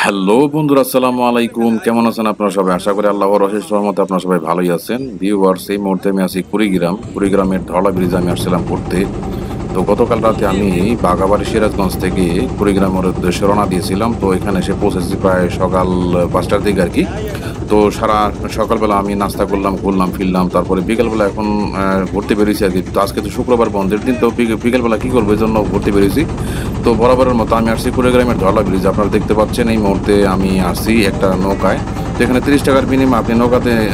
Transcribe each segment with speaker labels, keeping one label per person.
Speaker 1: Hello বন্ধুরা, আসসালামু আলাইকুম। কেমন আছেন আপনারা সবাই? আশা করি আল্লাহর অশেষ রহমতে আপনারা সবাই ভালোই আছেন। ভিউয়ার্স, এই মুহূর্তে আমি আছি কুড়িগ্রামের ধওলা ব্রিজে আমি আসছিলাম ঘুরতে। তো গতকাল রাতে আমি বাঘাবাড়ি সিরাজগঞ্জ থেকে কুড়িগ্রামের উদ্দেশ্যে রওনা দিয়েছিলাম। তো এখানে এসে পৌঁছেছি প্রায় সকাল 5টার দিকে আর কি। তো সারা সকালবেলা আমি নাস্তা করলাম, ঘুরলাম ফিরলাম, তারপরে বিকেলবেলা এখন ঘুরতে বেরিয়েছি আর কি। তো আজকে তো শুক্রবার বন্ধের দিন, তো বিকেলবেলা কী করবো এই জন্য ঘুরতে বেরিয়েছি। তো বরাবরের মতো আমি আসছি কুড়িগ্রামের ধওলা ব্রিজ। আপনারা দেখতে পাচ্ছেন এই মুহূর্তে আমি আসছি একটা নৌকায়। তো এখানে 30 টাকার বিনিময়ে আপনি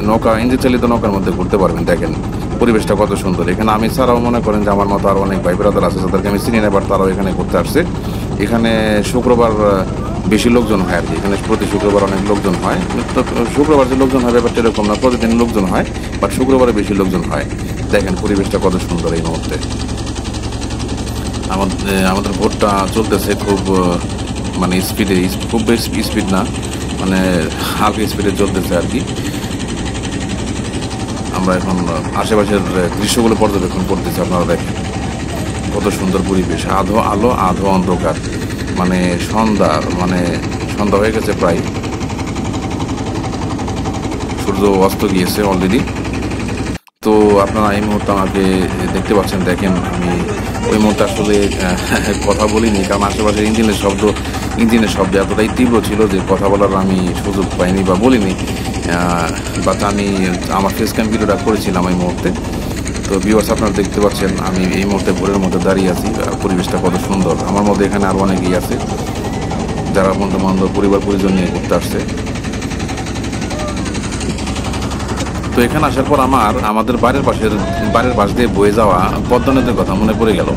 Speaker 1: নৌকা ইঞ্জিন চালিত নৌকার মধ্যে ঘুরতে পারবেন। দেখেন পরিবেশটা কত সুন্দর। এখানে আমি ছাড়াও মনে করেন যে আমার মতো আরও অনেক ভাই ব্রাদার আছে যাদেরকে আমি চিনি না, বাট তারাও এখানে ঘুরতে আসছে। এখানে শুক্রবার বেশি লোকজন হয় আর কি। এখানে প্রতি শুক্রবার অনেক লোকজন হয়। তো শুক্রবার যে লোকজন হয় ব্যাপারটা এরকম না, প্রতিদিন লোকজন হয়, বাট শুক্রবারে বেশি লোকজন হয়। দেখেন পরিবেশটা কত সুন্দর এই মুহূর্তে। আমাদের ভোটটা চলতেছে খুব মানে স্পিডে, খুব বেশি স্পিড না, মানে হালকা স্পিডে চলতেছে আর কি। আমরা এখন আশেপাশের দৃশ্যগুলো পর্যবেক্ষণ করতেছি। আপনারা দেখেন কত সুন্দর পরিবেশ, আধো আলো আধো অন্ধকার, মানে সন্ধ্যা হয়ে গেছে প্রায়, সূর্য অস্ত গিয়েছে অলরেডি। তো আপনারা এই মুহূর্তে আমাকে দেখতে পাচ্ছেন। দেখেন আমি ওই মুহূর্তে আসলে কথা বলিনি, কারণ আশেপাশের ইঞ্জিনের শব্দ এতটাই তীব্র ছিল যে কথা বলার আমি সুযোগ পাইনি বা বলিনি। বাট আমি আমার ফেস ক্যাম ভিডিওটা করেছিলাম এই মুহূর্তে। তো ভিউয়ার্স, আপনারা দেখতে পাচ্ছেন আমি এই মুহূর্তে ভোরের মধ্যে দাঁড়িয়ে আছি। পরিবেশটা কত সুন্দর। আমার মধ্যে এখানে আরও অনেকেই আছে যারা বন্ধু বান্ধব পরিবার পরিজন নিয়ে ঘুরতে আসছে। তো এখানে আসার পর আমাদের বাড়ির পাশ দিয়ে বয়ে যাওয়া পদ্মা নদীর কথা মনে পড়ে গেল।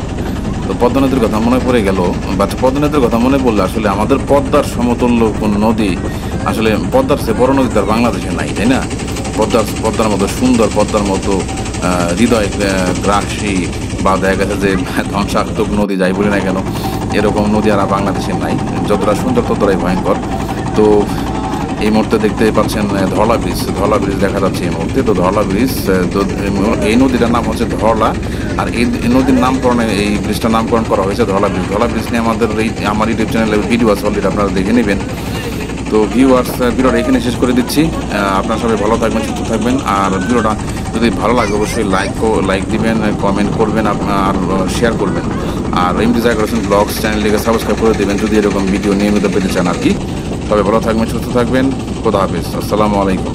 Speaker 1: তো পদ্মা নদীর কথা মনে পড়ে গেল, বাট পদ্মা নদীর কথা মনে পড়লে আসলে আমাদের পদ্মার সমতুল্য কোন নদী, আসলে পদ্মার চেয়ে বড় নদী তার বাংলাদেশে নাই, তাই না? পদ্মার মতো সুন্দর, পদ্মার মতো হৃদয় গ্রাসী বা দেখা গেছে যে ধ্বংসাত্মক নদী যাই বলি না কেন, এরকম নদী আর বাংলাদেশে নাই। যতটা সুন্দর ততটাই ভয়ঙ্কর। তো এই মুহূর্তে দেখতে পাচ্ছেন ধওলা ব্রিজ দেখা যাচ্ছে এই মুহূর্তে। তো ধওলা ব্রিজ, এই নদীটার নাম হচ্ছে ধওলা, আর এই নদীর নামকরণে এই ব্রিজটার নামকরণ করা হয়েছে ধওলা ব্রিজ নিয়ে আমার ইউটিউব চ্যানেলে ভিডিও আছে অলরেডি, আপনারা দেখে নেবেন। তো ভিউয়ার্স, ভিডিওটা এখানে শেষ করে দিচ্ছি। আপনারা সবাই ভালো থাকবেন, সুস্থ থাকবেন। আর ভিডিওটা যদি ভালো লাগে অবশ্যই লাইক দিবেন, কমেন্ট করবেন, আর শেয়ার করবেন। আর এমডি জাকির ব্লগস চ্যানেলটিকে সাবস্ক্রাইব করে দেবেন যদি এরকম ভিডিও নিয়মিত পেতে চান আর কি। সবাই ভালো থাকবেন, সুস্থ থাকবেন। খোদা হাফেজ, আসসালামু আলাইকুম।